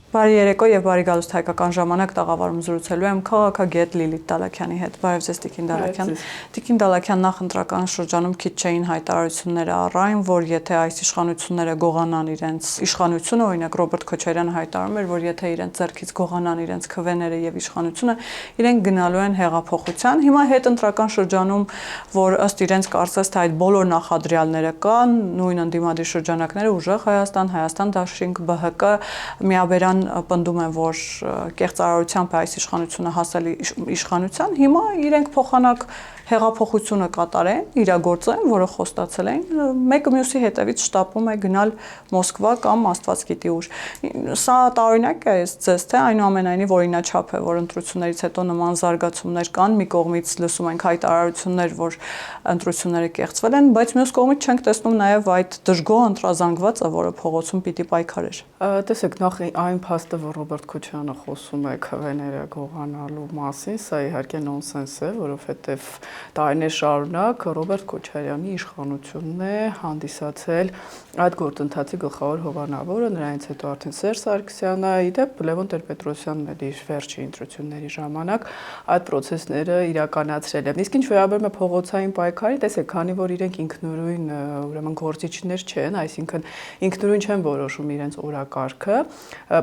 Բարի երեկո եւ բարի գալուստ հայկական ժամանակ տաղավարում զրուցելու եմ քաղաքագետ Լիլիթ Դալաքյանի հետ։ Բարև ձեզ Տիկին Դալաքյան։ Տիկին Դալաքյան, նախ ընտրական շրջանում քիչ չէին հայտարարությունները առայն, որ եթե այս իշխանությունները գողանան իրենց իշխանությունը, օրինակ Ռոբերտ Քոչարյանը հայտարարում էր, որ եթե իրենց ձեռքից գողանան իրենց քվեները եւ իշխանությունը, իրենք գնալու են հեղափոխության։ Հիմա հետընտրական շրջանում, որ ըստ իրենց կարծես թե այդ բոլոր նախադրյալները կան, նույն ընդդիմադիր շրջանակները ուժեղ Հայաստան դաշինք, ԲՀԿ միաբերան պնդում են, որ կեղծարարությամբ է այս իշխանությունը հասել իշխանության, հիմա իրենք փոխանակ հեղափոխությունը կատարեն, իրագործեն, որը խոստացել էին, մեկը մյուսի հետևից շտապում է գնալ Մոսկվա կամ Աստված գիտի ուր։ Սա տարօրինակ է ձեզ, թե այնուամենայնիվ օրինաչափ է, որ ընտրություններից հետո նման զարգացումներ կան, մի կողմից լսում ենք հայտարարություններ, որ ընտրությունները կեղծվել են, բայց մյուս կողմից չենք տեսնում նաև այդ դժգոհ ընտրազանգվածը, որը փողոցում պիտի պայքարեր։ Տեսեք, նախ այն փաստը, որ Ռոբերտ Քոչարյանը խոսում է քվեները գողանալու մասին, սա իհարկե նոնսենս է, որովհետև տարիներ շարունակ Ռոբերտ Քոչարյանի իշխանությունն է հանդիսացել այդ գործընթացի գլխավոր հովանավորը, նրանից հետո արդեն Սերժ Սարգսյանը, իդեպ Լևոն Տեր-Պետրոսյանն էլ իր վերջի ընտրությունների ժամանակ այդ process-ները իրականացրել է։ Իսկ ինչ վերաբերում է փողոցային պայքարին, տեսեք, քանի որ իրենք ինքնուրույն ուրեմն գործիչներ չեն, այսինքն ինքնուրույն չեն որոշում իրենց օրակարգը,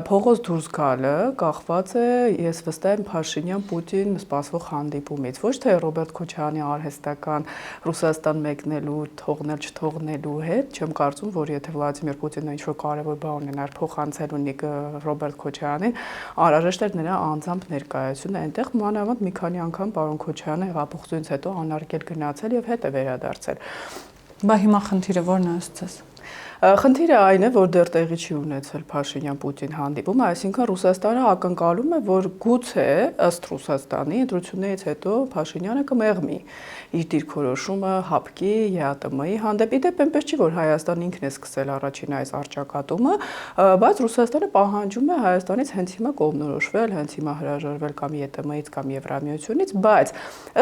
փողոց դուրս գալը կախված է, ես վստահ եմ Փաշինյան-Պուտին սպասվող հանդիպումից, ոչ թե Ռոբերտ Քոչարյանի արհեստական Ռուսաստան մեկնելու, թողնել չթողնելու հետ, չեմ կարծում, որ եթե Վլադիմիր Պուտինը ինչ-որ կարևոր բան ունենար փոխանցել ունի Ռոբերտ Քոչարյանին, անհրաժեշտ էր նրա անձամբ ներկայությունը այնտեղ, մանավանդ մի քանի անգամ պարոն Քոչարյանը հեղափոխությունից հետո անարգել գնացել եւ հետ է վերադարձել։ Բա հիմա խնդիրը ո՞րն է ըստ ձեզ։ Խնդիրը այն է, որ դեռ տեղի չի ունեցել Փաշինյան-Պուտին հանդիպումը, այսինքն Ռուսաստանը ակնկալում է, որ գուցե ըստ Ռուսաստանի ընտրություններից հետո Փաշինյանը կմեղմի իր դիրքորոշումը հապկի ԵԱՏՄ-ի հանդեպ։ Իդեպ այնպես չի, որ Հայաստանն ինքն է սկսել առաջին այս առճակատումը, բայց Ռուսաստանը պահանջում է Հայաստանից հենց հիմա կողմնորոշվել, հենց հիմա հրաժարվել կամ ԵՏՄ-ից կամ Եվրամիությունից, բայց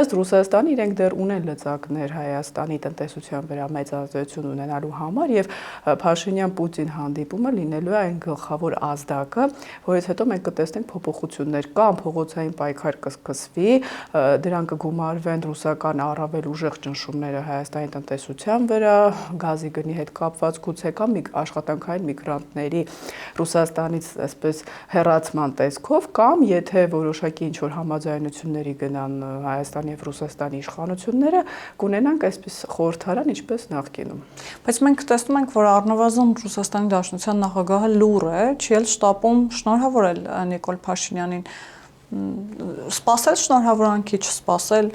ըստ Ռուսաստանի իրենք դեռ ունեն լծակներ Հայաստանի տնտեսության վրա մեծ ազդեցություն ունենալու համար եւ Փաշինյան-Պուտին հանդիպումը լինելու է այն գլխավոր ազդակը, որից հետո մենք կտեսնենք փոփոխություններ կամ փողոցային պայքար կսկսվի, դրան կգումարվեն ռուսական առավել ուժեղ ճնշումները Հայաստանի տնտեսության վրա, գազի գնի հետ կապված գուցե կամ աշխատանքային միգրանտների Ռուսաստանից այսպես հեռացման տեսքով կամ եթե որոշակի ինչ-որ համաձայնությունների գնան Հայաստանի եւ Ռուսաստանի իշխանությունները, կունենանք այսպես խորհրդարան, ինչպես նախկինում։ Բայց մենք տեսնում ենք, որ առնվազն Ռուսաստանի Դաշնության նախագահը լուր է, չի էլ շտապում շնորհավորել Նիկոլ Փաշինյանին, սպասել շնորհավորանքի, չսպասել։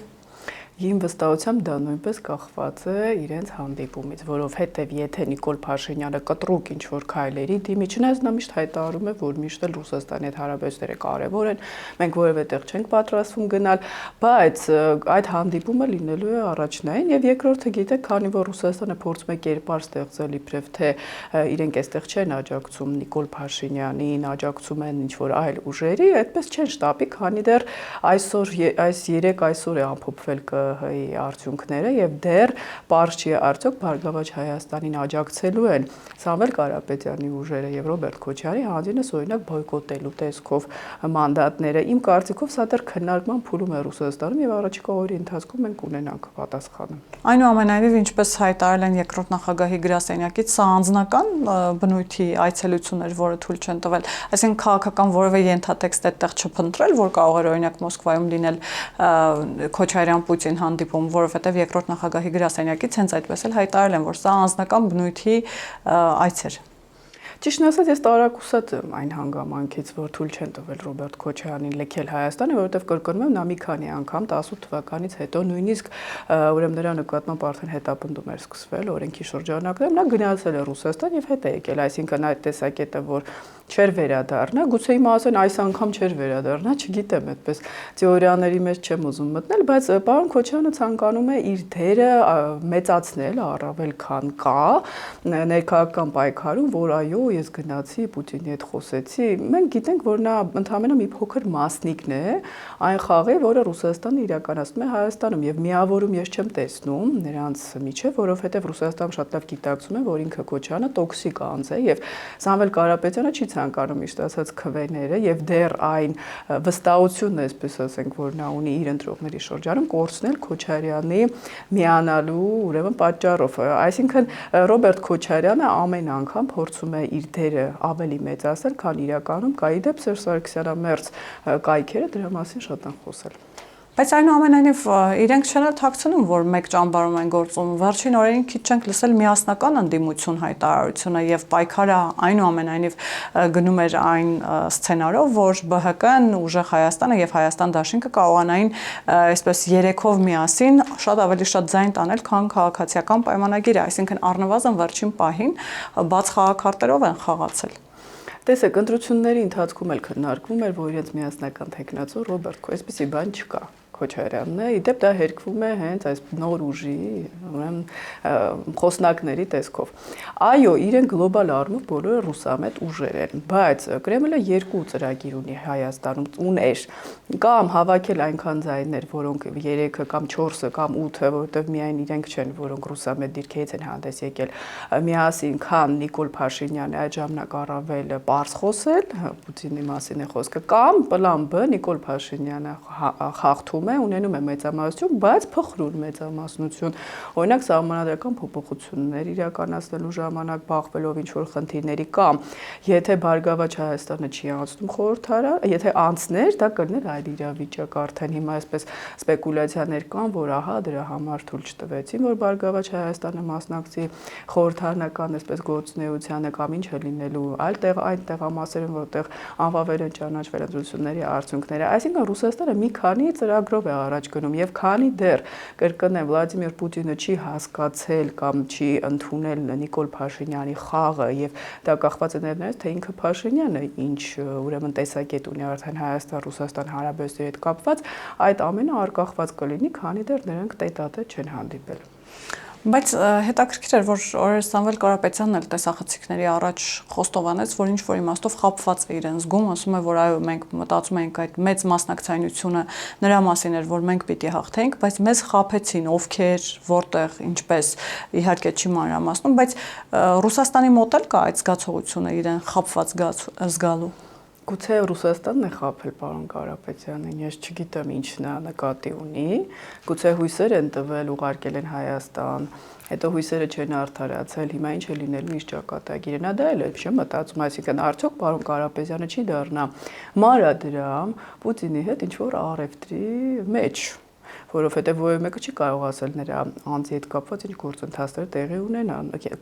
Իմ վստահությամբ դա նույնպես կախված է իրենց հանդիպումից, որովհետև եթե Նիկոլ Փաշինյանը կտրուկ ինչ-որ քայլերի դիմի, չնայած նա միշտ հայտարարում է, որ միշտ էլ Ռուսաստանի հետ հարաբերությունները կարևոր են, մենք որևէ տեղ չենք պատրաստվում գնալ, բայց այդ հանդիպումը լինելու է առաջնային եւ երկրորդը գիտեք, քանի որ Ռուսաստանը փորձում է կերպար ստեղծել իբրև թե իրենք այստեղ չեն աջակցում Նիկոլ Փաշինյանին, աջակցում են ինչ-որ այլ ուժերի, այդպես չեն շտապի, քանի դեռ այսօր այս 3 այսօր է ամփոփվել ՀՀ-ի արդյունքները եւ դեռ պարզ չի արդյոք Բարգավաճ Հայաստանին աջակցելու են Սամվել Կարապետյանի ուժերը եւ Ռոբերտ Քոչարյանի հանձինս օրինակ բոյկոտելու տեսքով մանդատները։ Իմ կարծիքով սա դեռ քննարկման փուլում է Ռուսաստանում եւ առաջիկա օրերի ընթացքում մենք կունենանք պատասխանը։ Այնուամենայնիվ, ինչպես հայտարարել են երկրորդ նախագահի գրասենյակից, սա անձնական բնույթի այցելություն էր, որը թույլ չեն տվել, այսինքն քաղաքական որևէ ենթատեքստ այդտեղ չփնտրել, որ կարող էր օրինակ Մոսկվայում լինել Քոչարյան-Պուտին հանդիպում, որովհետև երկրորդ նախագահի գրասենյակից հենց այդպես էլ հայտարարել են, որ սա անձնական բնույթի այց էր։ Ճիշտն ասած, ես տարակուսած եմ այն հանգամանքից, որ թույլ չեն տվել Ռոբերտ Քոչարյանին լքել Հայաստանը, որովհետև կրկնում եմ, նա մի քանի անգամ 18 թվականից հետո նույնիսկ ուրեմն նրա նկատմամբ արդեն հետապնդում էր սկսվել օրենքի շրջանակներում, նա գնացել է Ռուսաստան եւ հետ է եկել, այսինքն այդ տեսակետը, որ չէր վերադառնա, գուցե հիմա ասեն այս անգամ չէր վերադառնա, չգիտեմ, այդպես թեորիաների մեջ չեմ ուզում մտնել, բայց պարոն Քոչարյանը ցանկանում է իր դերը մեծացնել առավել քան կա ներքաղաքական պայքարում, որ այո, ես գնացի Պուտինի հետ խոսեցի, մենք գիտենք, որ նա ընդհանրապես մի փոքր մասնիկն է այն խաղի, որը Ռուսաստանը իրականացնում է Հայաստանում եւ միավորում ես չեմ տեսնում նրանց միջև, որովհետեւ Ռուսաստանը շատ լավ գիտակցում է, որ ինքը Քոչարյանը տոքսիկ անձ է եւ Սամվել Կարապետյանը չի ցանկանում իշտ ասած քվեները եւ դեռ այն վստահությունն է, այսպես ասենք, որ նա ունի իր ընտրողների շրջանում կորցնել Քոչարյանի միանալու ուրեմն պատճառով, այսինքն Ռոբերտ Քոչարյանը ամեն անգամ փորձում է իր դերը ավելի մեծացնել, քան իրականում կայի դեպ Սերժ Սարգսյանամերձ կայքերը դրա մասին շատ են խոսել։ Բայց այնուամենայնիվ իրենք չեն թաքցնում, որ մեկ ճամբարում են գործում։ Վերջին օրերին քիչ չենք լսել միասնական ընդդիմություն հայտարարությունը եւ պայքարը այնուամենայնիվ գնում էր այն սցենարով, որ ԲՀԿ-ն, ուժեղ Հայաստանը եւ Հայաստան դաշինքը կարողանային այսպես երեքով միասին շատ ավելի շատ ձայն տանել, քան քաղաքացիական պայմանագիրը, այսինքն առնվազն վերջին պահին բաց խաղաքարտերով են խաղացել։ Տեսեք, ընտրությունների ընթացքում էլ քննարկվում էր, որ իրենց միասնական տեխնացու Ռոբերտ Քոչարյանը, այսպեսի բան չկա։ Քոչարյանն է, իդեպ դա հերկվում է հենց այս նոր ուժի, ուրեմն խոսնակների տեսքով։ Այո, իրեն գլոբալ առումով բոլորը ռուսամետ ուժեր են, բայց Կրեմլը երկու ծրագիր ունի Հայաստանում, ուներ կամ հավաքել այնքան ձայներ, որոնք 3-ը կամ 4-ը կամ 8-ը, որովհետև միայն իրենք չեն, որոնք ռուսամետ դիրքերից են հանդես եկել, միասին, քան Նիկոլ Փաշինյանը այդ ժամանակ առավել պարզ խոսել, Պուտինի մասին է խոսքը, կամ պլան B Նիկոլ Փաշինյանը խախտում ունենում է մեծամասնություն, բայց փխրուն մեծամասնություն։ Օրինակ սահմանադրական փոփոխություններ իրականացնելու ժամանակ բախվելով ինչ-որ խնդիրների կամ եթե Բարգավաճ Հայաստանը չի անցնում խորհրդարան, եթե անցներ, դա կլիներ այլ իրավիճակ արդեն հիմա այսպես սպեկուլյացիաներ կան, որ ահա դրա համար թույլ չտվեցին, որ Բարգավաճ Հայաստանը մասնակցի խորհրդարանական այսպես գործունեությանը կամ ինչ է լինելու այլ տեղ այն տեղամասերում, որտեղ անվավեր են ճանաչվել ընտրությունների արդյունքները։ Այսինքն Ռուսաստանը մի քանի ծրագրով է առաջ գնում եւ քանի դեռ կրկնեմ Վլադիմիր Պուտինը չի հասկացել կամ չի ընդունել Նիկոլ Փաշինյանի խաղը եւ դա կախված է նրանից թե ինքը Փաշինյանը ինչ ուրեմն տեսակետ ունի արդեն Հայաստան-Ռուսաստան հարաբերությունների հետ կապված, այդ ամենը արկախված կլինի, քանի դեռ նրանք տետատետ չեն հանդիպել։ Բայց հետաքրքիր էր, որ օրերս Սամվել Կարապետյանն էլ տեսախցիկների առաջ խոստովանեց, որ ինչ որ իմաստով խաբված է իրեն զգում, ասում է, որ այո, մենք մտածում ենք այդ մեծ մասնակցայնությունը նրա մասին էր, որ մենք պիտի հաղթենք, բայց մեզ խաբեցին, ովքեր, որտեղ, ինչպես, իհարկե չի մանրամասնում, բայց Ռուսաստանի մոտ էլ կա այդ զգացողությունը իրեն խաբված զգալու։ Գուցե Ռուսաստանն է խաբել պարոն Կարապետյանին, ես չգիտեմ ինչն է նկատի ունի, գուցե հույսեր են տվել, ուղարկել են Հայաստան, հետո հույսերը չեն արդարացել, հիմա ինչ է լինելու ինչ ճակատագիր է, նա դա էլ է չէ մտածում, այսինքն արդյոք պարոն Կարապետյանը չի դառնա մանրադրամ Պուտինի հետ ինչ որ առևտրի մեջ, որովհետև որևէ մեկը չի կարող ասել նրա անձի հետ կապված ինչ գործընթացներ տեղի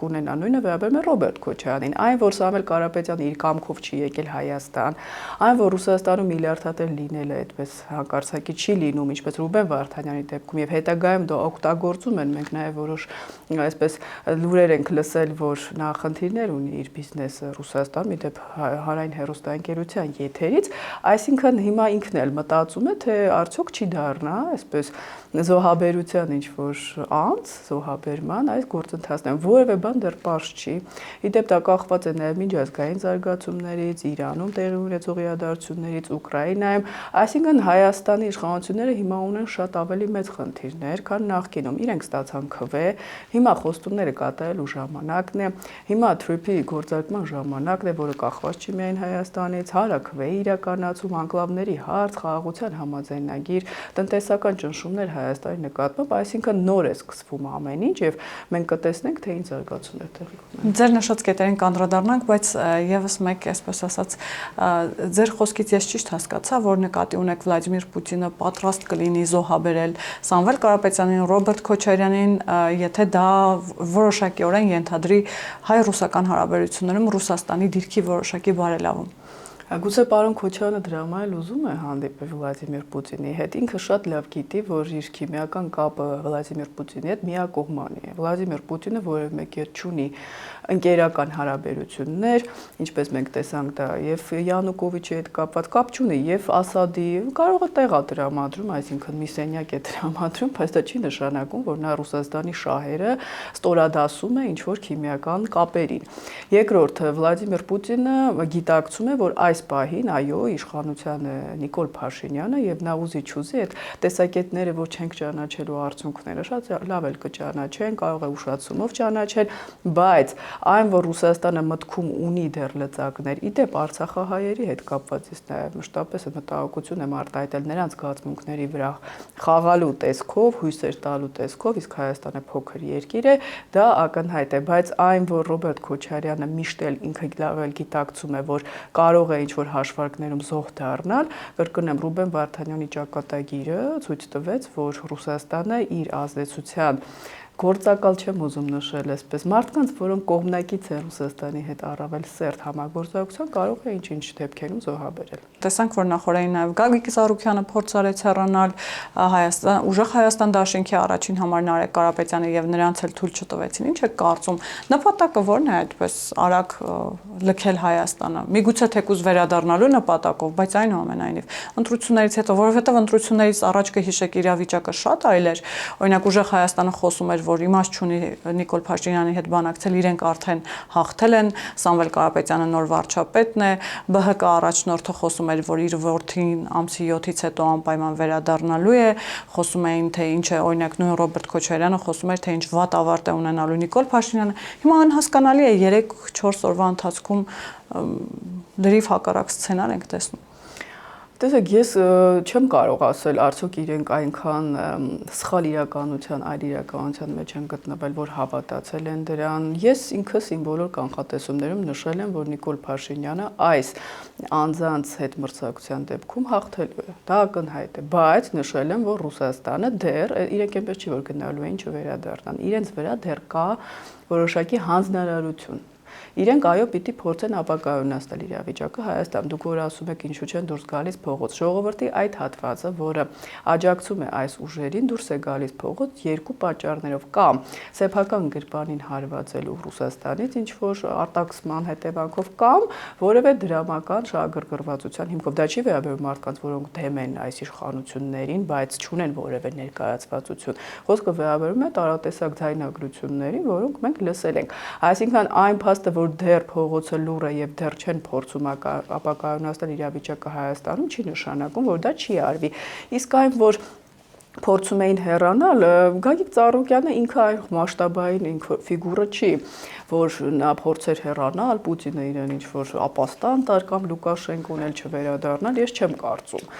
կունենա, նույնը վերաբերում է Ռոբերտ Քոչարյանին, այն որ Սամվել Կարապետյանը իր կամքով չի եկել Հայաստան, այն որ Ռուսաստանում միլիարդատեր լինել է այդպես հանկարծակի չի լինում, ինչպես Ռուբեն Վարդանյանի դեպքում եւ հետագայում դա օգտագործում են, մենք նաեւ որոշ այսպես լուրեր ենք լսել, որ նա խնդիրներ ունի իր բիզնեսը Ռուսաստանում, իդեպ հանրային հեռուստաընկերության եթերից, այսինքն հիմա ինքն էլ մտածում է, թե արդյոք չի դառնա այսպես զոհաբերության ինչ որ անց, զոհաբերման այս գործընթացներում որևէ բան դեռ պարզ չի։ Իդեպ դա կախված է նաև միջազգային զարգացումներից, Իրանում տեղի ունեցող իրադարձություններից, Ուկրաինայում, այսինքն Հայաստանի իշխանությունները հիմա ունեն շատ ավելի մեծ խնդիրներ, քան նախկինում։ Իրենք ստացան քվե, հիմա խոստումները կատարելու ժամանակն է, հիմա թրիփի գործարկման ժամանակն է, որը կախված չի միայն Հայաստանից, հարաքվե իրականացում, անկլավների հարց, խաղաղության համաձայնագիր, տնտեսական ճնշումներ Հայաստանի նկատմամբ, այսինքն նոր է սկսվում ամեն ինչ եւ մենք կտեսնենք թե ինչ զարգացումներ տեղի կունենան։ Ձեր նշած կետերին կանդրադառնանք, բայց եւս մեկ, այսպես ասած, ձեր խոսքից ես ճիշտ հասկացա, որ նկատի ունեք Վլադիմիր Պուտինը պատրաստ կլինի զոհաբերել Սամվել Կարապետյանին, Ռոբերտ Քոչարյանին, եթե դա որոշակիորեն ենթադրի հայ-ռուսական հարաբերություններում Ռուսաստանի դիրքի որոշակի բարելավում։ Գուցե պարոն Քոչարյանը դրամա էլ ուզում է հանդիպել Վլադիմիր Պուտինի հետ։ Ինքը շատ լավ գիտի, որ իր քիմիական կապը Վլադիմիր Պուտինի հետ միակողմանի է։ Վլադիմիր Պուտինը որևէ մեկի հետ չունի ընկերական հարաբերություններ, ինչպես մենք տեսանք դա եւ Յանուկովիչի հետ կապված կապ չունի եւ Ասադի կարող է տեղա դրամադրում, այսինքն մի սենյակ է դրամադրում, բայց դա չի նշանակում, որ նա Ռուսաստանի շահերը ստորադասում է ինչ որ քիմիական կապերին։ Երկրորդ, Վլադիմիր Պուտինը գիտակցում է, որ այս պահին այո, իշխանության է Նիկոլ Փաշինյանը եւ նա ուզի-չուզի այդ տեսակետները, որ չենք ճանաչելու արդյունքները, շատ լավ էլ կճանաչեն, կարող է ուշացումով ճանաչել, բայց այն, որ Ռուսաստանը մտքում ունի դեռ լծակներ, իդեպ արցախահայերի հետ կապված է նաեւ մշտապես այդ մտահոգություն եմ արտահայտել նրանց զգացմունքների վրա խաղալու տեսքով, հույսեր տալու տեսքով, իսկ Հայաստանը փոքր երկիր է, դա ակնհայտ է, բայց այն, որ Ռոբերտ Քոչարյանը միշտ էլ ինքը լավ էլ գիտակցում է, որ կարող է ինչ-որ հաշվարկներում զոհ դառնալ, կրկնեմ, Ռուբեն Վարդանյանի ճակատագիրը ցույց տվեց, որ Ռուսաստանը իր ազդեցության գործակալ չեմ ուզում նշել այսպես մարդկանց, որոնք կողմնակից են Ռուսաստանի հետ առավել սերտ համագործակցության, կարող է ինչ-ինչ դեպքերում զոհաբերել։ Տեսանք, որ նախորդին նաև Գագիկ Զարուքյանը փորձ արեց հեռանալ ուժեղ Հայաստան դաշինքի առաջին համար Նարեկ Կարապետյանը եւ նրանց էլ թույլ չտվեցին։ Ինչ է կարծում, նպատակը ո՞րն է այդպես արագ լքել Հայաստանը։ Միգուցե թեկուզ վերադառնալու նպատակով, բայց այնուամենայնիվ ընտրություններից հետո, որովհետեւ ընտրություններից առաջ կհիշեք իրավիճակը շատ այլ էր։ Օրինակ ուժեղ Հայաստանը խոսում էր, որ իմաստ չունի Նիկոլ Փաշինյանի հետ բանակցել, իրենք արդեն հաղթել են, Սամվել Կարապետյանը նոր վարչապետն է, ԲՀԿ առաջնորդը խոսում էր, որ իր որդին ամսի 7-ից հետո անպայման վերադառնալու է, խոսում էին, թե ինչ է, օրինակ նույն Ռոբերտ Քոչարյանը խոսում էր, թե ինչ վատ ավարտ է ունենալու Նիկոլ Փաշինյանը։ Հիմա անհասկանալի է 3-4 օրվա ընթացքում լրիվ հակառակ սցենար ենք տեսնում։ Տեսեք, ես չեմ կարող ասել, արդյոք իրենք այնքան սխալ իրականության, այլ իրականության մեջ են գտնվել, որ հավատացել են դրան։ Ես ինքս իմ բոլոր կանխատեսումներում նշել եմ, որ Նիկոլ Փաշինյանը այս անձանց հետ մրցակցության դեպքում հաղթելու է։ Դա ակնհայտ է, բայց նշել եմ, որ Ռուսաստանը դեռ իրենք այնպես չի, որ գնալու են չվերադառնան։ Իրենց վրա դեռ կա որոշակի հանձնարարություն։ Իրենք այո պիտի փորձեն ապակայունացնել իրավիճակը Հայաստան։ Դուք որ ասում եք ինչու չեն դուրս գալիս փողոց։ Ժողովրդի այդ հատվածը, որը աջակցում է այս ուժերին, դուրս է գալիս փողոց երկու պատճառներով կամ սեփական գրպանին հարվածելու Ռուսաստանից ինչ որ արտաքսման հետևանքով կամ որևէ դրամական շահագրգռվածության հիմքով։ Դա չի վերաբերում մարդկանց, որոնք դեմ են այս իշխանություններին, բայց չունեն որևէ ներկայացվածություն։ Խոսքը վերաբերում է տարատեսակ ձայնագրություններին, որոնք մենք լսել ենք։ Այսինքն այն փաստը, որ դեռ փողոցը լուռ է եւ դեռ չեն փորձում ապակայունացնել իրավիճակը Հայաստանում, չի նշանակում, որ դա չի արվի։ Իսկ այն, որ փորձում էին հեռանալ, Գագիկ Ծառուկյանը ինքը այն մասշտաբային ֆիգուրը չի, որ նա փորձեր հեռանալ, Պուտինը իրեն ինչ-որ ապաստան տար կամ Լուկաշենկոն էլ չվերադառնալ, ես չեմ կարծում։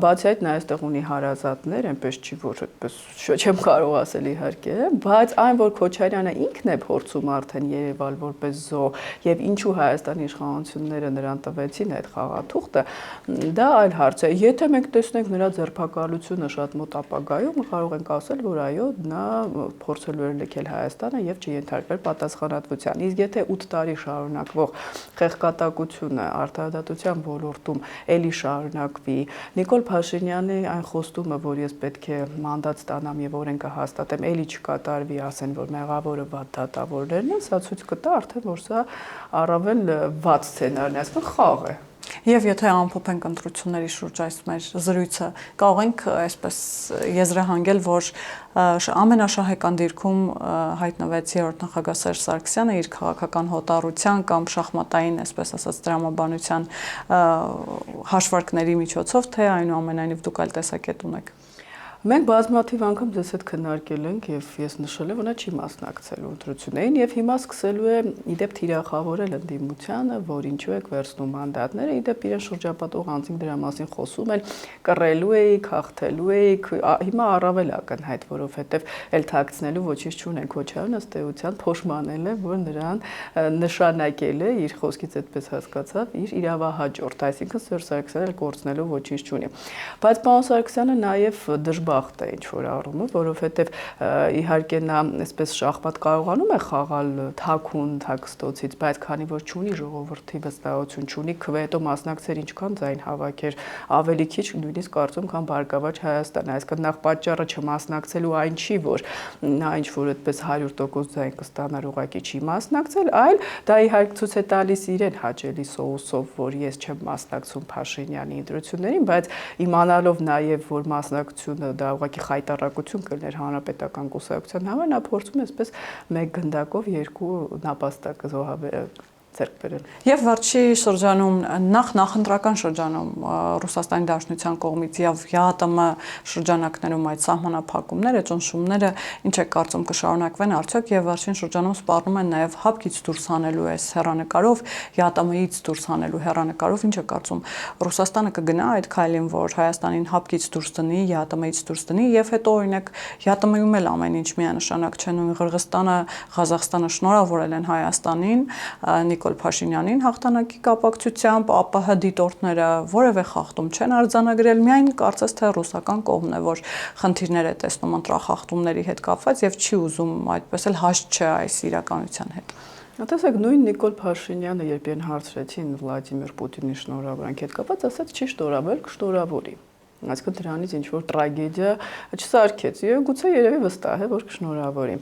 Բացի այդ, նա այստեղ ունի հարազատներ, այնպես չի, որ այդպես չեմ կարող ասել իհարկե, բայց այն, որ Քոչարյանը ինքն է փորձում արդեն երևալ որպես զոհ եւ ինչու Հայաստանի իշխանությունները նրան տվեցին այդ խաղաթուղթը, դա այլ հարց է։ Եթե մենք տեսնենք նրա ձերբակալությունը շատ մոտ ապագայում, կարող ենք ասել, որ այո, նա փորձելու էր լքել Հայաստանը եւ չենթարկվել պատասխանատվության։ Իսկ եթե 8 տարի շարունակվող խեղկատակությունը արտահայտության ոլորտում էլի շարունակվի, Նիկոլ Փաշինյանի այն խոստումը, որ ես պետք է մանդատ ստանամ եւ օրենքը հաստատեմ, էլի չկատարվի, ասեն, որ մեղավորը վատ դատավորներն են, սա ցույց կտա արդեն, որ սա առավել վատ սցենարն է, այսինքն խաղ է։ Եվ եթե ամփոփենք ընտրությունների շուրջ այս մեր զրույցը, կարող ենք այսպես եզրահանգել, որ ամենաշահեկան դիրքում հայտնվեց երրորդ նախագահ Սերժ Սարգսյանը իր քաղաքական հոտառության կամ շախմատային, այսպես ասած, դրամաբանության հաշվարկների միջոցով, թե այնուամենայնիվ դուք այլ տեսակետ ունեք։ Մենք բազմաթիվ անգամ ձեզ հետ քննարկել ենք եւ ես նշել եմ, որ նա չի մասնակցելու ընտրություններին եւ հիմա սկսելու է իդեպ թիրախավորել ընդդիմությանը, որ ինչու եք վերցնում մանդատները, իդեպ իրեն շրջապատող անձինք դրա մասին խոսում են, կռելու էիք, հաղթելու էիք, հիմա առավել ակնհայտ, որովհետեւ էլ թաքցնելու ոչինչ չունեն Քոչարյանը ըստ էության փոշմանել է, որ նրան նշանակել է իր խոսքից այդպես հասկացավ իր իրավահաջորդ, այսինքն Սերժ Սարգսյանը կորցնելու ոչինչ չունի։ Բայց պարոն Սարգսյանը նաեւ դժբախտ խախտ է ինչ որ առումով, որովհետև իհարկե նա այսպես շախմատ կարողանում է խաղալ թաքուն թաքստոցից, բայց քանի որ չունի ժողովրդի վստահություն, չունի քվետո մասնակցեր ինչքան ձայն հավաքեր, ավելի քիչ նույնիսկ կարծում քան Բարգավաճ Հայաստանը, այսինքն նախ պատճառը չմասնակցելու այն չի, որ նա ինչ որ այդպես 100% ձայն կստանար, ուղղակի չի մասնակցել, այլ դա իհարկե ցույց է տալիս իրեն հաճելի սոուսով, որ ես չեմ մասնակցում Փաշինյանի ընտրություններին, բայց իմանալով նաև որ մասնակցությունը դա ուղղակի խայտառակություն կլներ հանրապետական կուսակցության համար, նա փորձում է այսպես մեկ գնդակով երկու նապաստակ ձեռք բերել։ Եվ վերջի շրջանում նախընտրական շրջանում Ռուսաստանի Դաշնության կողմից եւ ԵԱՏՄ շրջանակներում այդ սահմանափակումները, ճնշումները ինչ է կարծում կշարունակվեն արդյոք եւ վերջին շրջանում սպառնում են նաեւ հապկից դուրս հանելու այս հերանեկարով, ԵԱՏՄ-ից դուրս հանելու հերանեկարով, ինչ է կարծում Ռուսաստանը կգնա այդ քայլին, որ Հայաստանին հապկից դուրս դնի, ԵԱՏՄ-ից դուրս դնի եւ հետո օրինակ ԵԱՏՄ-ում էլ ամեն ինչ միանշանակ չէ, նույն Ղրղստանը, Ղազախստանը շնորհավորել են Հայաստանին, Նիկոլ Փաշինյանին հաղթանակի կապակցությամբ, ԱՊՀ դիտորդները որևէ խախտում չեն արձանագրել, միայն կարծես թե ռուսական կողմն է, որ խնդիրներ է տեսնում ընտրախախտումների հետ կապված եւ չի ուզում այդպես էլ հաշտ չէ այս իրականության հետ։ Տեսեք, նույն Նիկոլ Փաշինյանը, երբ իրեն հարցրեցին Վլադիմիր Պուտինի շնորհավորանքի հետ կապված, ասաց չի շնորհավորել, կշնորհավորի։ Այսինքն դրանից ինչ որ տրագեդիա չսարքեց եւ գուցե երևի վստահ է որ կշնորհավորի։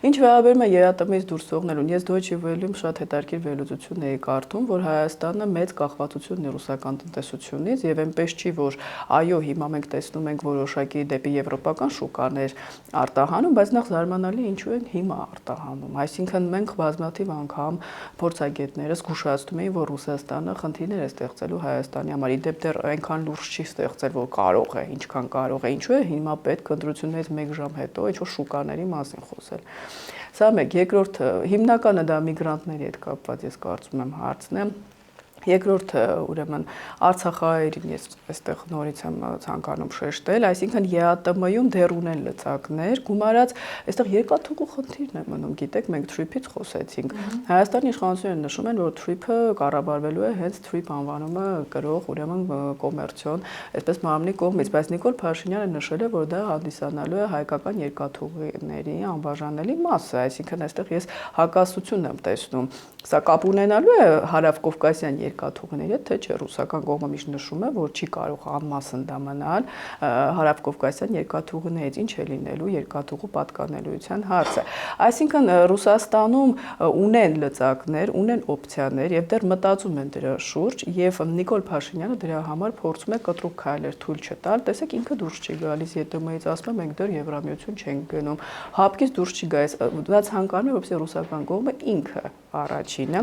Ինչ վերաբերում է ԵԱՏՄ-ից դուրս ողնելուն, ես Deutsche Welle-ում շատ հետաքրքիր վերլուծություն էի կարդում, որ Հայաստանը մեծ կախվածություն ունի ռուսական տնտեսությունից եւ այնպես չի որ այո, հիմա մենք տեսնում ենք որոշակի դեպի եվրոպական շուկաներ արտահանում, բայց նախ զարմանալի ինչու են հիմա արտահանում։ Այսինքն մենք բազմաթիվ անգամ փորձագետները զգուշացնում էին, որ Ռուսաստանը խնդիրներ է ստեղծելու Հայաստանի համար, իդեպ դեռ այնքան լուրջ չի ստեղծել, որ կարող է, ինչքան կարող է, ինչու է հիմա պետք ընտրություններից 1 ժամ հետո ինչ որ շուկաների մասին խոսել։ Սա մեկ, երկրորդ հիմնականը դա միգրանտների հետ կապված ես կարծում եմ հարցն է։ Երկրորդը ուրեմն Արցախահայերին ես այստեղ նորից եմ ցանկանում շեշտել, այսինքն ԵԱՏՄ-ում դեռ ունեն լծակներ, գումարած այստեղ երկաթուղու խնդիրն է մնում, գիտեք, մենք TRIP-ից խոսեցինք։ Հայաստանի իշխանությունները նշում են, որ TRIP-ը կառավարվելու է հենց TRIP անվանումը կրող ուրեմն կոմերցիոն, այսպես մարմնի կողմից, բայց Նիկոլ Փաշինյանը նշել է, որ դա հանդիսանալու է հայկական երկաթուղիների անբաժանելի մասը, այսինքն այստեղ ես հակասություն եմ տեսնում։ Սա կապ ունենալու է հարավկովկասյան երկաթուղիների հետ, թե չէ ռուսական կողմը միշտ նշում է, որ չի կարող անմասն դա մնալ հարավկովկասյան երկաթուղիներից, ինչ է լինելու երկաթուղու պատկանելիության հարցը։ Այսինքն Ռուսաստանում ունեն լծակներ, ունեն օպցիաներ եւ դեռ մտածում են դրա շուրջ եւ Նիկոլ Փաշինյանը դրա համար փորձում է կտրուկ քայլեր թույլ չտալ, տեսեք ինքը դուրս չի գալիս ԵՏՄ-ից, ասում է մենք դեռ Եվրամիություն չենք գնում, հապկից դուրս չի գալիս, դա ցանկանում է որպեսզի ռուսական կողմը ինքը առաջինը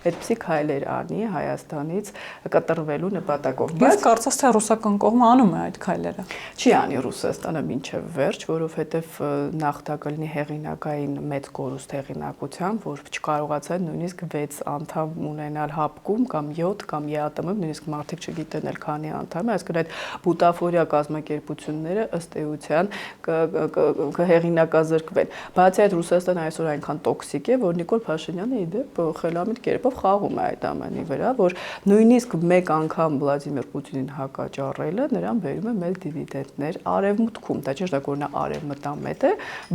այդպիսի քայլեր անի Հայաստանից կտրվելու նպատակով։ Բայց կարծես թե ռուսական կողմը անում է այդ քայլերը։ Չի անի Ռուսաստանը մինչև վերջ, որովհետև նախ դա կլինի հեղինակային մեծ կորուստ հեղինակությամբ, որ չկարողացան նույնիսկ 6 անդամ ունենալ հապկում կամ 7 կամ ԵԱՏՄ-ում, նույնիսկ մարդիկ չգիտեն էլ քանի անդամ է, այսինքն այդ բուտաֆորիա կազմակերպությունները ըստ էության կհեղինակազրկվեն։ Բացի այդ Ռուսաստանը այսօր այնքան տոքսիկ է, որ Նիկոլ Փաշինյանը իդեպ խելամիտ կերպով խաղում է այդ ամենի վրա, որ նույնիսկ մեկ անգամ Վլադիմիր Պուտինին հակաճառելը նրան բերում է մեծ դիվիդենդներ արևմուտքում, դա չէ որ նա արևմտամետ է,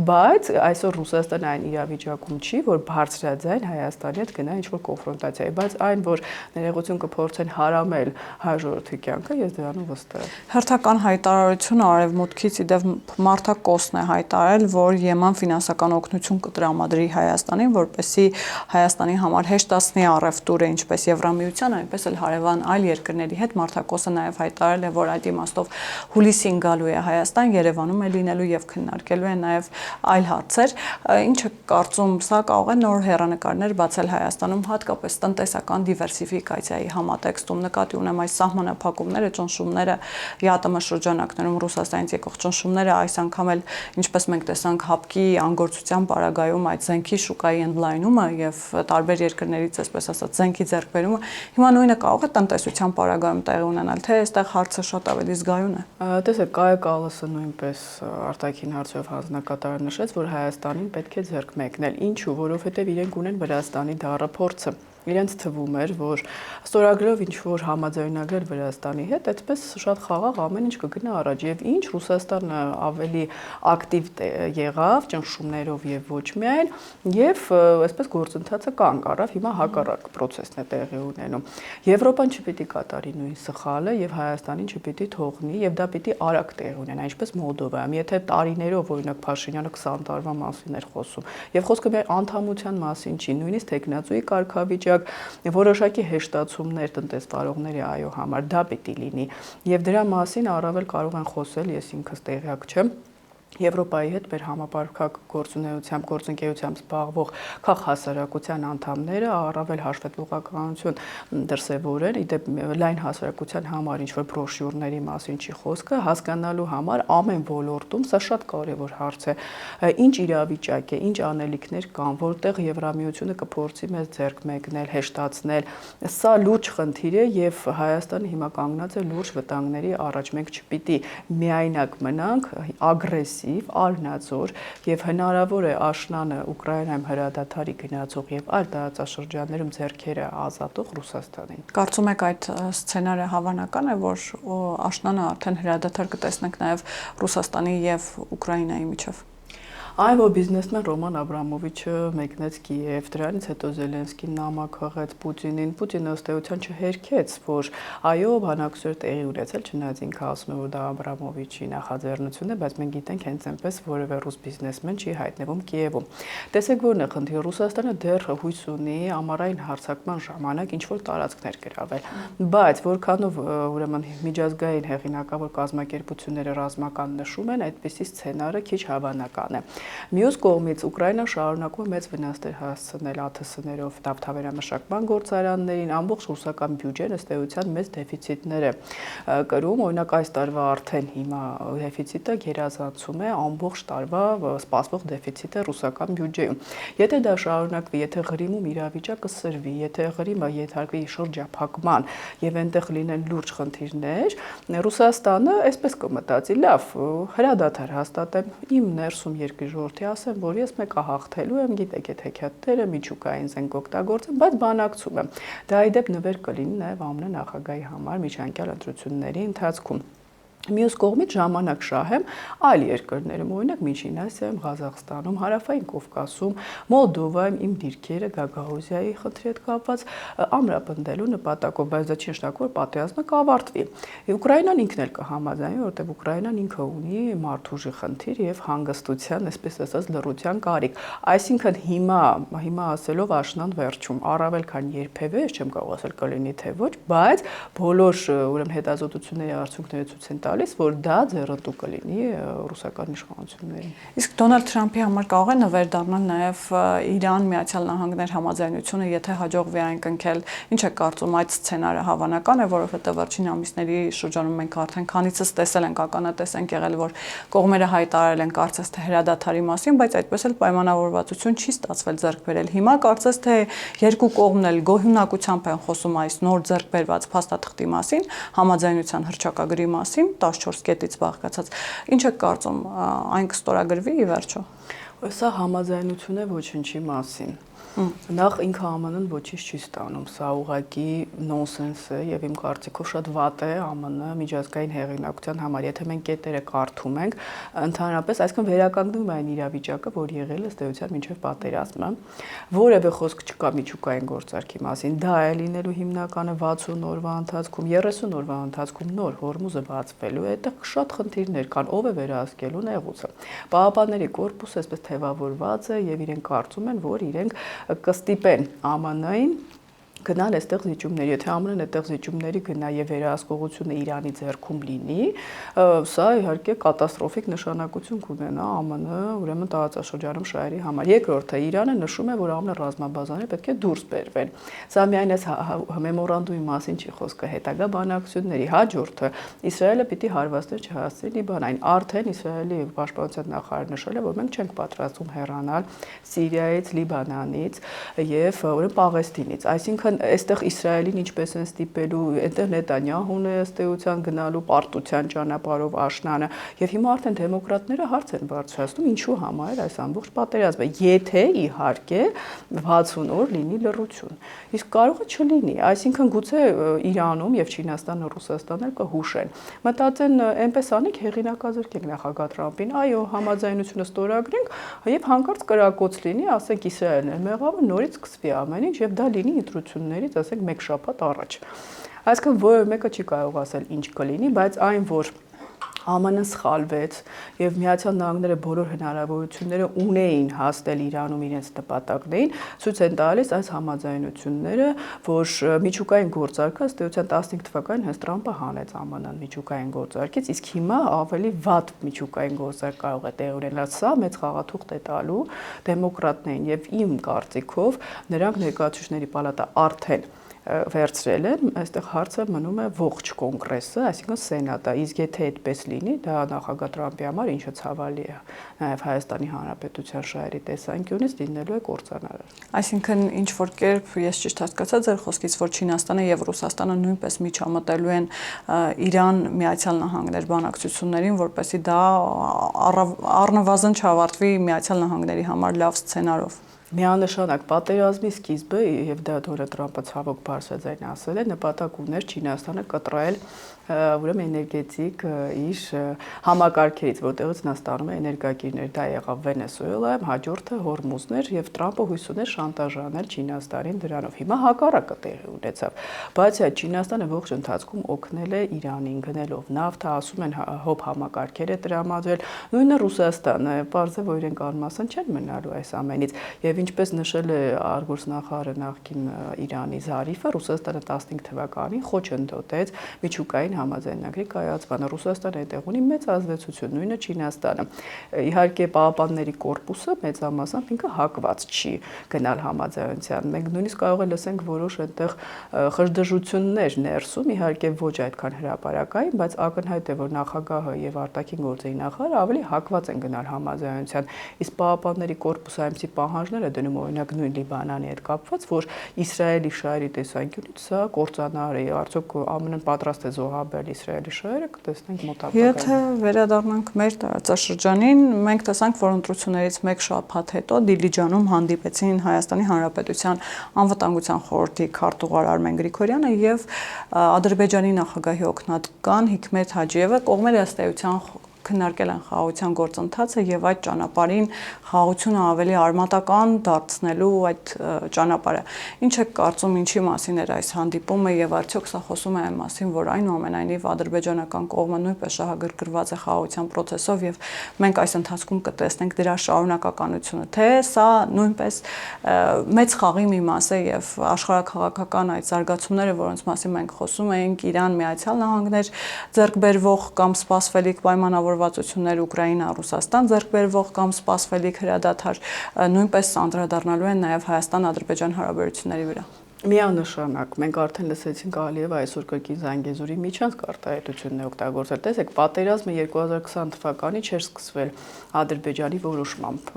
բայց այսօր Ռուսաստանը այն իրավիճակում չի, որ բարձրաձայն Հայաստանի հետ գնա ինչ-որ կոնֆրոնտացիայի, բայց այն, որ ներողություն կփորձեն հարամել հայ ժողովրդի կյանքը, ես դրանով վստահ եմ։ Հերթական հայտարարությունը արևմուտքից իդեպ Մարտակոսն է հայտարարել, որ ԵՄ-ն ֆինանսական օգնություն կտրամադրի Հայաստանին, որպեսզի Հայաստանի համար հեշտացնի առևտուրը ինչպես Եվրամիության, այնպես էլ հարևան այլ երկրների հետ։ Մարտակոսը նաև հայտարարել է, որ այդ իմաստով հուլիսին գալու է Հայաստան, Երևանում է լինելու եւ քննարկելու է նաև այլ հարցեր։ Ինչը կարծում, սա կարող է նոր հեռանկարներ բացել Հայաստանում, հատկապես տնտեսական դիվերսիֆիկացիայի համատեքստում, նկատի ունեմ այս սահմանափակումները, ճնշումները ԵԱՏՄ շրջանակներում Ռուսաստանից եկող ճնշումները, այս անգամ էլ ինչպես մենք տեսանք հապկի անգործության պարագայում այդ զենքի շուկայի ընդլայնումը եւ տարբեր երկրներից, այսպես ասած, զենքի ձեռքբերումը, հիմա նույնը կարող է տնտեսության պարագայում տեղի ունենալ, թե այստեղ հարցը շատ ավելի զգայուն է։ Տեսեք, Կայա Կալասը նույնպես արտաքին հարցով հանձնակատարը նշեց, որ Հայաստանին պետք է ձեռք մեկնել։ Ինչու, որովհետև իրենք ունեն Վրաստանի դառը փորձը։ իրենց թվում էր, որ ստորագրով ինչ որ համաձայնագրել Վրաստանի հետ, այդպես շատ խաղաղ ամեն ինչ կգնա առաջ եւ ինչ Ռուսաստանը ավելի ակտիվ եղավ ճնշումներով եւ ոչ միայն եւ այսպես գործընթացը կանգ առավ, հիմա հակառակ process-ն է տեղի ունենում։ Եվրոպան չպիտի կատարի նույն սխալը եւ Հայաստանին չպիտի թողնի եւ դա պիտի արագ տեղի ունենա, ինչպես Մոլդովայում, եթե տարիներով օրինակ Փաշինյանը 20 տարվա մասին էր խոսում եւ խոսքը միայն անդամության մասին չի, նույնիսկ տեխնացուի կարգավիճակ, որոշակի հեշտացումներ տնտեսվարողների այո համար դա պիտի լինի եւ դրա մասին առավել կարող են խոսել, ես ինքս տեղյակ չեմ Եվրոպայի հետ մեր համապարփակ գործընկերությամբ զբաղվող քաղաքահասարակության անդամները առավել հաշվետվողականություն դրսևորեն, իդեպ լայն հասարակության համար ինչ որ բրոշյուրների մասին չի խոսքը, հասկանալու համար ամեն ոլորտում սա շատ կարևոր հարց է, ինչ իրավիճակ է, ինչ անելիքներ կան, որտեղ Եվրամիությունը կփորձի մեզ ձեռք մեկնել, հեշտացնել, սա լուրջ խնդիր է եւ Հայաստանը հիմա կանգնած է լուրջ վտանգների առաջ, մենք չպիտի միայնակ մնանք ագրեսիվ արնածոր եւ հնարավոր է աշնանը Ուկրաինայում հրադադարի գնացող եւ այլ տարածաշրջաններում ձեռքերը ազատող Ռուսաստանին։ Կարծում եք այդ սցենարը հավանական է, որ աշնանը արդեն հրադադար կտեսնենք նաեւ Ռուսաստանի եւ Ուկրաինայի միջև։ Այն որ բիզնեսմեն Ռոման Աբրամովիչը մեկնեց Կիև, դրանից հետո Զելենսկին նամակ հղեց Պուտինին, Պուտինը ըստ էության չհերքեց, որ այո, բանակցություն տեղի ունեցել, չնայած ինքը ասում է, որ դա Աբրամովիչի նախաձեռնություն է, բայց մենք գիտենք հենց այնպես որևէ ռուս բիզնեսմեն չի հայտնվում Կիևում։ Տեսեք որն է խնդիրը, Ռուսաստանը դեռ հույս ունի ամառային հարձակման ժամանակ ինչ որ տարածքներ գրավել, բայց որքանով ուրեմն միջազգային հեղինակավոր կազմակերպությունները ռազմական նշում են, այդպիսի սցենարը քիչ հավանական է։ Մյուս կողմից Ուկրաինան շարունակում է մեծ վնասներ հասցնել ԱԹՍ-ներով նավթավերամշակման գործարաններին, ամբողջ ռուսական բյուջեն ըստ էության մեծ դեֆիցիտներ է կրում, օրինակ այս տարվա արդեն հիմա դեֆիցիտը գերազանցում է ամբողջ տարվա սպասվող դեֆիցիտը ռուսական բյուջեում։ Եթե դա շարունակվի, եթե Ղրիմում իրավիճակը սրվի, եթե Ղրիմը ենթարկվի շրջափակման եւ այնտեղ լինեն լուրջ խնդիրներ, Ռուսաստանը այսպես կմտածի, լավ, հրադադար հաստատեմ, իմ ներսում երկրի ժողովրդի ասեմ, որ ես մեկը հաղթելու եմ, գիտեք, այդ հեքիաթները միջուկային զենք օգտագործեմ, բայց բանակցում եմ։ Դա ի դեպ նվեր կլինի նաև ԱՄՆ նախագահի համար միջանկյալ ընտրությունների ընթացքում։ Մյուս կողմից ժամանակ շահեմ այլ երկրներում, օրինակ Միջին Ասիայում, Ղազախստանում, Հարավային Կովկասում, Մոլդովայում իմ դիրքերը Գագաուզիայի խնդրի հետ կապված ամրապնդելու նպատակով, բայց դա չի նշանակում, որ պատերազմը կավարտվի։ Ուկրաինան ինքն էլ կհամաձայնի, որտեղ Ուկրաինան ինքը ունի մարդուժի խնդիր եւ հանգստության, այսպես ասած, լռության կարիք։ Այսինքն հիմա ասելով աշնան վերջում, առավել քան երբևէ, չեմ կարող ասել կլինի թե ոչ, բայց բոլոր ուրեմն հետազոտությունների արդյունքները ցույց են տալիս, որ դա ձեռնտու կլինի ռուսական իշխանություններին։ Իսկ Դոնալդ Թրամփի համար կարող է նվեր դառնալ նաև Իրան-Միացյալ Նահանգներ համաձայնությունը, եթե հաջողվի այն կնքել։ Ինչ է կարծում, այդ սցենարը հավանական է, որովհետև վերջին ամիսների շրջանում մենք արդեն քանիցս տեսել ենք, ականատես ենք եղել, որ կողմերը հայտարարել են կարծես թե հրադադարի մասին, բայց այդպես էլ պայմանավորվածություն չի ստացվել ձեռք բերել։ Հիմա կարծես թե երկու կողմն էլ գոհյունակությամբ են խոսում այս նոր ձեռք բերված փաստաթղթի մասին, համաձայնության հռչակագրի մասին 14 կետից բաղկացած։ Ինչ եք կարծում, այն կստորագրվի ի վերջո։ Սա համաձայնություն է ոչնչի մասին։ Նախ ինքը ԱՄՆ-ն ոչինչ չի ստանում, սա ուղղակի նոնսենս է եւ իմ կարծիքով շատ վատ է ԱՄՆ միջազգային հեղինակության համար, եթե մենք կետերը կարդում ենք, ընդհանրապես այսքան վերականգնում այն իրավիճակը, որ եղել է ըստ էության մինչեւ պատերազմը, որևէ խոսք չկա միջուկային գործարքի մասին, դա է լինելու հիմնականը 60 օրվա ընթացքում, 30 օրվա ընթացքում նոր Հորմուզը բացվելու է, այդտեղ շատ խնդիրներ կան, ով է վերահսկելու նեղուցը։ Պահապանների կորպուսը այսպես թևավորված է եւ իրենք կարծում են, որ իրենք կստիպեն ԱՄՆ-ին գնալ այստեղ զիջումների, եթե ԱՄՆ-ն այդտեղ զիջումների գնա եւ վերահսկողությունը Իրանի ձեռքում լինի, սա իհարկե կատաստրոֆիկ նշանակություն կունենա ԱՄՆ ուրեմն տարածաշրջանում շահերի համար։ Երկրորդը Իրանը նշում է, որ ԱՄՆ ռազմաբազաները պետք է դուրս բերվեն։ Սա միայն այս մեմորանդումի մասին չի խոսքը, հետագա բանակցությունների։ Հաջորդը Իսրայելը պիտի հարվածներ չհասցնի Լիբանանին։ Արդեն Իսրայելի պաշտպանության նախարարը նշել է, որ մենք չենք պատրաստվում հեռանալ Սիրիայից, Լիբանանից եւ ուրեմն Պաղեստինից։ Այսինքն այսինքն այստեղ Իսրայելին ինչպես են ստիպելու, այնտեղ Նետանյահուն է ըստ էության գնալու պարտության ճանապարհով աշնանը, եւ հիմա արդեն դեմոկրատները հարց են բարձրացնում, ինչու համար այս ամբողջ պատերազմը, եթե իհարկե 60 օր լինի լռություն։ Իսկ կարող է չլինի, այսինքն գուցե Իրանում եւ Չինաստանը, Ռուսաստանը կհուշեն։ Մտածեն, այնպես անենք հեղինակազրկենք նախագահ Տրամփին, այո, համաձայնությունը ստորագրենք եւ հանկարծ կրակոց լինի, ասենք Իսրայելն է մեղավոր, նորից սկսվի ամեն ինչ եւ դա լինի ընտրություններից, ասենք 1 շաբաթ առաջ։ Այսինքն որևէ մեկը չի կարող ասել ինչ կլինի, բայց այն որ ԱՄՆ-ն սխալվեց եւ Միացյալ Նահանգները բոլոր հնարավորությունները ունեին հասնել Իրանում իրենց նպատակներին, ցույց են տալիս այս համաձայնությունները, որ միջուկային գործարքը ըստ էության 15 թվականին հենց Տրամփը հանեց ԱՄՆ-ն միջուկային գործարքից, իսկ հիմա ավելի վատ միջուկային գործարք կարող է տեղ ունենալ։ Սա մեծ խաղաթուղթ է տալու դեմոկրատներին եւ իմ կարծիքով նրանք ներկայացուցիչների պալատը արդեն վերցրել են, այստեղ հարցը մնում է ողջ կոնգրեսը, այսինքն սենատը, իսկ եթե այդպես լինի, դա նախագահ Տրամփի համար ինչը ցավալի է, նաև Հայաստանի Հանրապետության շահերի տեսանկյունից լինելու է կործանարար։ Այսինքն ինչ որ կերպ ես ճիշտ հասկացա ձեր խոսքից, որ Չինաստանը եւ Ռուսաստանը նույնպես միջամտելու են Իրան Միացյալ Նահանգներ բանակցություններին, որպեսզի դա առնվազն չավարտվի Միացյալ Նահանգների համար լավ սցենարով։ Միանշանակ պատերազմի սկիզբը եւ դա Դոնալդ Տրամփը ցավոք բարձրաձայն ասել է, նպատակ ուներ Չինաստանը կտրել ուրեմն էներգետիկ իր համակարգերից, որտեղից նա ստանում է էներգակիրներ, դա եղավ Վենեսուելայում, հաջորդը Հորմուզն էր եւ Տրամփը հույս ուներ շանտաժանել Չինաստանին դրանով։ Հիմա հակառակը տեղի ունեցավ, բայց Չինաստանը ողջ ընթացքում օգնել է Իրանին գնելով նավթ, ասում են հոբ համակարգեր է տրամադրել, նույնը Ռուսաստանը, պարզ է, որ իրենք անմասն չեն մնալու այս ամենից եւ ինչպես նշել է արտգործնախարարը նախկին Իրանի Զարիֆը, Ռուսաստանը 15 թվականին խոչընդոտեց միջուկային համաձայնագրի կայացմանը։ Ռուսաստանը այդտեղ ունի մեծ ազդեցություն, նույնը Չինաստանը։ Իհարկե Պահապանների կորպուսը մեծամասամբ ինքը հակված չի գնալ համաձայնության։ Մենք նույնիսկ կարող է լսենք որոշ այդտեղ խժդժություններ ներսում, իհարկե ոչ այդքան հրապարակային, բայց ակնհայտ է, որ նախագահը եւ արտաքին գործերի նախարարը ավելի հակված են գնալ համաձայնության։ Իսկ Պահապանների կորպուսը այնպիսի պահանջներ է դնում օրինակ նույն Լիբանանի հետ կապված, որ Իսրայելի շահերի տեսանկյունից սա կործանար է, արդյոք ԱՄՆ-ն պատրաստ է զոհաբերել Իսրայելի շահերը, կտեսնենք մոտակայքում։ Եթե վերադառնանք մեր տարածաշրջանին, մենք տեսանք, որ ընտրություններից 1 շաբաթ հետո Դիլիջանում հանդիպեցին Հայաստանի Հանրապետության անվտանգության խորհրդի քարտուղար Արմեն Գրիգորյանը եւ Ադրբեջանի նախագահի օգնական Հիկմետ Հաջիևը, կողմերը ըստ էության քննարկել են խաղաղության գործընթացը եւ այդ ճանապարհին խաղաղությունը ավելի արմատական դարձնելու այդ ճանապարհը։ Ինչ եք կարծում, ինչի մասին էր այս հանդիպումը եւ արդյոք սա խոսում է այն մասին, որ այնուամենայնիվ ադրբեջանական կողմը նույնպես շահագրգռված է խաղաղության process-ով եւ մենք այս ընթացքում կտեսնենք դրա շարունակականությունը, թե սա նույնպես մեծ խաղի մի մաս է եւ աշխարհաքաղաքական այդ զարգացումները, որոնց մասին մենք խոսում էինք, Իրան, Միացյալ Նահանգներ ձեռք բերվող կամ սպասվելիք պայմանավորվածություններ, Ուկրաինա, Ռուսաստան ձեռք բերվող կամ սպասվելիք հրադադար նույնպես անդրադառնալու են նաեւ Հայաստան-Ադրբեջան հարաբերությունների վրա։ Միանշանակ, մենք արդեն լսեցինք Ալիևը այսօր կրկին Զանգեզուրի միջանցք արտահայտությունն է օգտագործել։ Տեսեք, պատերազմը 2020 թվականին չէր սկսվել Ադրբեջանի որոշմամբ,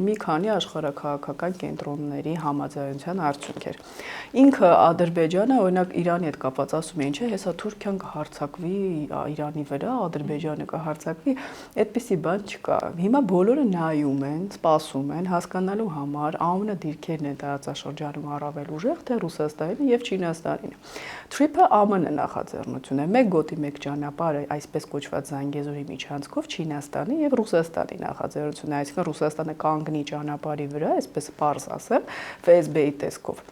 մի քանի աշխարհաքաղաքական կենտրոնների համաձայնության արդյունք էր։ Ինքը Ադրբեջանը, օրինակ Իրանի հետ կապված ասում է, ինչ է, հեսա Թուրքիան կհարձակվի Իրանի վրա, Ադրբեջանը կհարձակվի, այդպիսի բան չկա։ Հիմա բոլորը նայում են, սպասում են հասկանալու համար, ԱՄՆ դիրքերն են տարածաշրջանում առավել ուժեղ, թե Ռուսաստանին եւ Չինաստանին։ Թրիփը ԱՄՆ նախաձեռնություն է, մեկ գոտի մեկ ճանապարհ է, այսպես կոչված Զանգեզուրի միջանցքով Չինաստանի եւ Ռուսաստանի նախաձեռնությունն է, այսինքն Ռուսաստանը կանգնի ճանապարհի վրա, այսպես պարզ ասեմ, ՖՍԲ-ի տեսքով։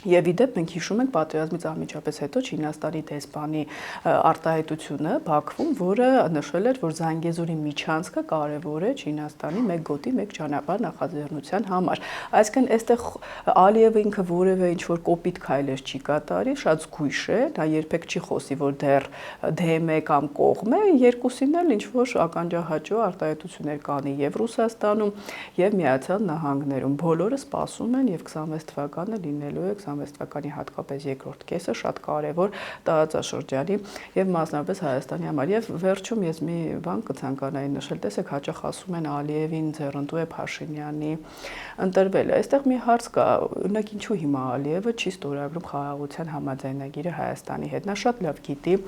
Եվ իդեպ մենք հիշում ենք պատերազմից անմիջապես հետո Չինաստանի դեսպանի արտահայտությունը Բաքվում, որը նշել էր, որ Զանգեզուրի միջանցքը կարևոր է Չինաստանի մեկ գոտի մեկ ճանապարհ նախաձեռնության համար։ Այսինքն այստեղ Ալիևը ինքը որևէ ինչ որ կոպիտ քայլեր չի կատարի, շատ զգույշ է, նա երբեք չի խոսի, որ դեռ դեմ է կամ կողմ է, երկուսին էլ ինչ որ ականջահաճո արտահայտություններ կանի եւ Ռուսաստանում եւ Միացյալ Նահանգներում։ Բոլորը սպասում են եւ 26 թվականը լինելու է 2026 թվականի հատկապես երկրորդ կեսը շատ կարևոր տարածաշրջանի եւ մասնավորապես Հայաստանի համար։ Եվ վերջում ես մի բան կցանկանայի նշել, տեսեք, հաճախ ասում են Ալիևին ձեռնտու է Փաշինյանի ընտրվելը։ Այստեղ մի հարց կա, օրինակ ինչու հիմա Ալիևը չի ստորագրում խաղաղության համաձայնագիրը Հայաստանի հետ։ Նա շատ լավ գիտի,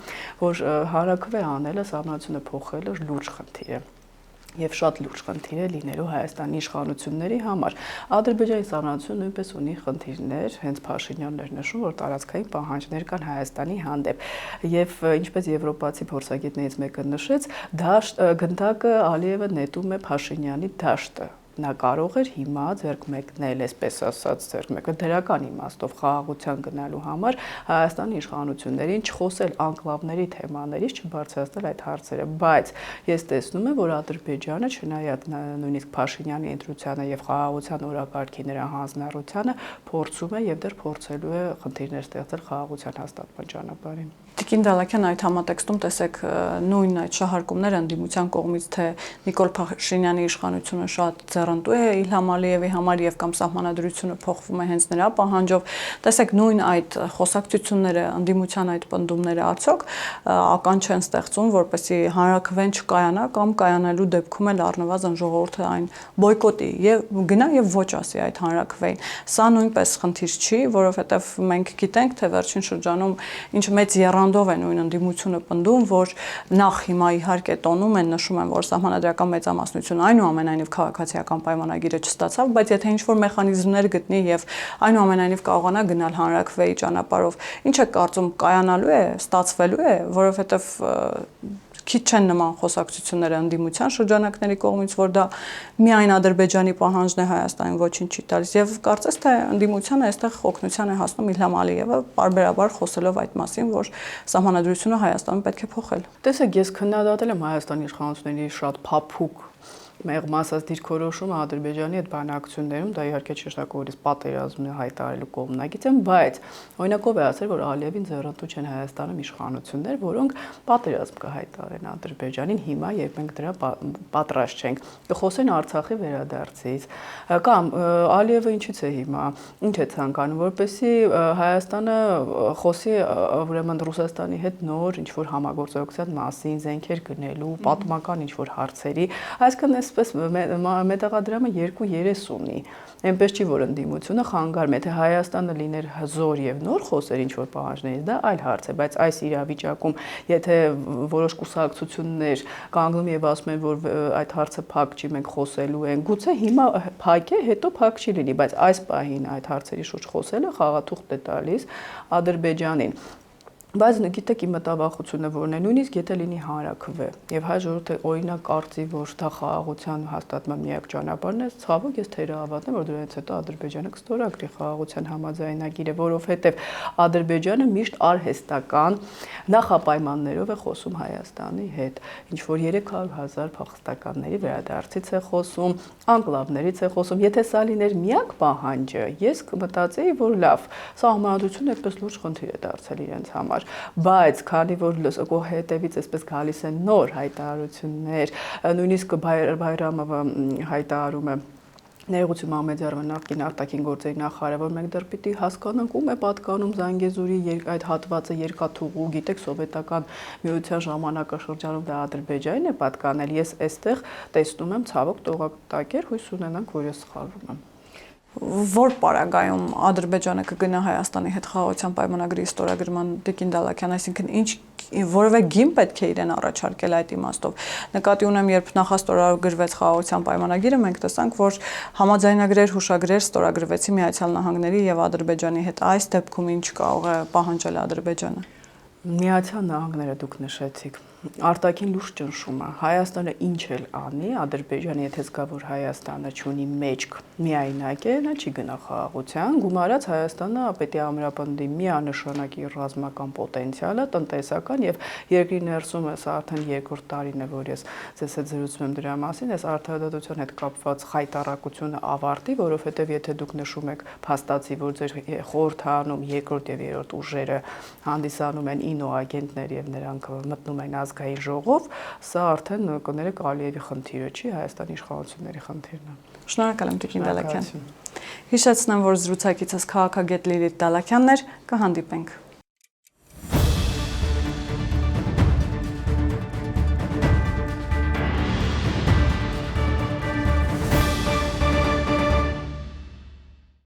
որ հանրաքվե անելը, սահմանությունը փոխելը լուրջ խնդիր է։ Եվ շատ լուրջ խնդիր է լինելու Հայաստանի իշխանությունների համար։ Ադրբեջանի սահմանությունը նույնպես ունի խնդիրներ, հենց Փաշինյանն էր նշում, որ տարածքային պահանջներ կան Հայաստանի հանդեպ։ Եվ ինչպես եվրոպացի փորձագետներից մեկը նշեց, գնդակը Ալիևը նետում է Փաշինյանի դաշտը։ Նա կարող էր հիմա ձեռք մեկնել, այսպես ասած, ձեռք մեկնել դրական իմաստով խաղաղության գնալու համար Հայաստանի իշխանություններին չխոսել անկլավների թեմաներից, չբարձրացնել այդ հարցերը, բայց ես տեսնում եմ, որ Ադրբեջանը, չնայած նույնիսկ Փաշինյանի ընտրությանը եւ խաղաղության օրակարգի նրա հանձնառությանը, փորձում է եւ դեռ փորձելու է խնդիրներ ստեղծել խաղաղության հաստատման ճանապարհին։ Տիկին Դալաքյան այդ համատեքստում տեսեք նույն այդ շահարկումները ընդդիմության կողմից, թե Նիկոլ Փաշինյանի իշխանությունը շատ ձեռնտու է Իլհամ Ալիևի համար եւ կամ սահմանադրությունը փոխվում է հենց նրա պահանջով, տեսեք նույն այդ խոսակցությունները, ընդդիմության այդ պնդումները արդյոք ական չեն ստեղծում, որպեսզի հանրաքվեն չկայանա կամ կայանալու դեպքում էլ առնվազն ժողովուրդը այն բոյկոտի եւ գնա եւ ոչ ասի այդ հանրաքվեին։ Սա նույնպես խնդիր չի, որովհետեւ մենք գիտենք, թե վերջին շրջանում ինչ մեծ եռանդով է նույն ընդդիմությունը պնդում, որ նախ հիմա իհարկե տոնում են, նշում են, որ սահմանադրական մեծամասնությունը այնուամենայնիվ քաղաքացիական պայմանագիրը չստացավ, բայց եթե ինչ-որ մեխանիզմներ գտնի եւ այնուամենայնիվ կարողանա գնալ հանրաքվեի ճանապարհով, ինչ է կարծում կայանալու է, ստացվելու է, որովհետեւ քիչ չեն նման խոսակցությունները ընդդիմության շրջանակների կողմից, որ դա միայն Ադրբեջանի պահանջն է Հայաստանին ոչինչ չի տալիս եւ կարծես թե ընդդիմությանը այստեղ օգնության է հասնում Իլհամ Ալիևը բարբերաբար խոսելով այդ մասին, որ սահմանադրությունը Հայաստանում պետք է փոխել։ Տեսեք, ես քննադատել եմ Հայաստանի իշխանությունների շատ փափուկ մեղմ ասած դիրքորոշումը Ադրբեջանի հետ բանակցություններում, դա իհարկե ճշտակորից պատերազմն է հայտարարելու կողմնակից են, բայց օրինակով է ասել, որ Ալիևին ձեռնտու չեն Հայաստանում իշխանություններ, որոնք պատերազմ կհայտարարեն Ադրբեջանին հիմա, երբ մենք դրա պատրաստ չենք։ Կխոսեն Արցախի վերադարձից, կամ Ալիևը ինչից է հիմա, ինչ է ցանկանում, որպեսզի Հայաստանը խոսի ուրեմն Ռուսաստանի հետ նոր ինչ-որ համագործակցության մասին, զենքեր գնելու, պատմական ինչ-որ հարցերի, այսինքն այսպես մետաղադրամը երկու երես ունի։ Այնպես չի, որ ընդդիմությունը խանգարում է, թե Հայաստանը լիներ հզոր եւ նոր խոսեր ինչ-որ պահանջներից, դա այլ հարց է, բայց այս իրավիճակում, եթե որոշ կուսակցություններ կանգնում եւ ասում են, որ այդ հարցը փակ չի, մենք խոսելու ենք, գուցե հիմա փակ է, հետո փակ չի լինի, բայց այս պահին այդ հարցերի շուրջ խոսելը խաղաթուղթ է տալիս Ադրբեջանին։ Բայց գիտեք իմ մտավախությունը որն է, նույնիսկ եթե լինի հանրաքվե եւ հայ ժողովուրդը օրինակ կարծի, որ դա խաղաղության հաստատման միակ ճանապարհն է, ցավոք ես թերահավատ եմ, որ դրանից հետո Ադրբեջանը կստորագրի խաղաղության համաձայնագիրը, որովհետեւ Ադրբեջանը միշտ արհեստական նախապայմաններով է խոսում Հայաստանի հետ, ինչ որ 300,000 փախստականների վերադարձից է խոսում, անկլավներից է խոսում, եթե սա լիներ միակ պահանջը, ես կմտածեի, որ լավ, սահմանադրությունը այդպես լուրջ խնդիր է դարձել իրենց համար, բայց քանի որ հետևից այսպես գալիս են նոր հայտարարություններ, նույնիսկ Բայրամովը հայտարարում է Ներողություն Մամեդյարովը նախկին արտաքին գործերի նախարարը, որ մենք դեռ պիտի հասկանանք ում է պատկանում Զանգեզուրի այդ հատվածը երկաթուղու, գիտեք, սովետական միության ժամանակաշրջանում դա Ադրբեջանին է պատկանել, ես այստեղ տեսնում եմ ցավոք տողատակեր, հույս ունենանք, որ ես սխալվում եմ։ Որ պարագայում Ադրբեջանը կգնա Հայաստանի հետ խաղաղության պայմանագրի ստորագրման, Տիկին Դալաքյան, այսինքն ինչ որևէ գին պետք է իրեն առաջարկել այդ իմաստով։ Նկատի ունեմ, երբ նախաստորագրվեց խաղաղության պայմանագիրը, մենք տեսանք, որ համաձայնագրեր, հուշագրեր ստորագրվեցին Միացյալ Նահանգների եւ Ադրբեջանի հետ։ Այս դեպքում ինչ կարող է պահանջել Ադրբեջանը։ Միացյալ Նահանգները դուք նշեցիք, արտաքին լուրջ ճնշումը, Հայաստանը ինչ էլ անի, Ադրբեջանը եթե զգա, որ Հայաստանը չունի մեջք, միայնակ է, նա չի գնա խաղաղության, գումարած Հայաստանը պետք է ամրապնդի միանշանակ իր ռազմական պոտենցիալը, տնտեսական եւ երկրի ներսում սա արդեն երկրորդ տարին է, որ ես ձեզ հետ զրուցում եմ դրա մասին, այս արդարադատության հետ կապված խայտարակությունը ավարտի, որովհետեւ եթե դուք նշում եք փաստացի, որ ձեր խորհրդանում երկրորդ եւ երրորդ ուժերը հանդիսանում են ինոագենտներ եւ նրանք մտնում են ազգային ժողով, սա արդեն կներեք Ալիևի խնդիրը չի, Հայաստանի իշխանությունների խնդիրն է։ Շնորհակալ եմ Տիկին Դալաքյան։ Հիշեցնեմ, որ զրուցակիցս քաղաքագետ Լիլիթ Դալաքյանն էր, կհանդիպենք։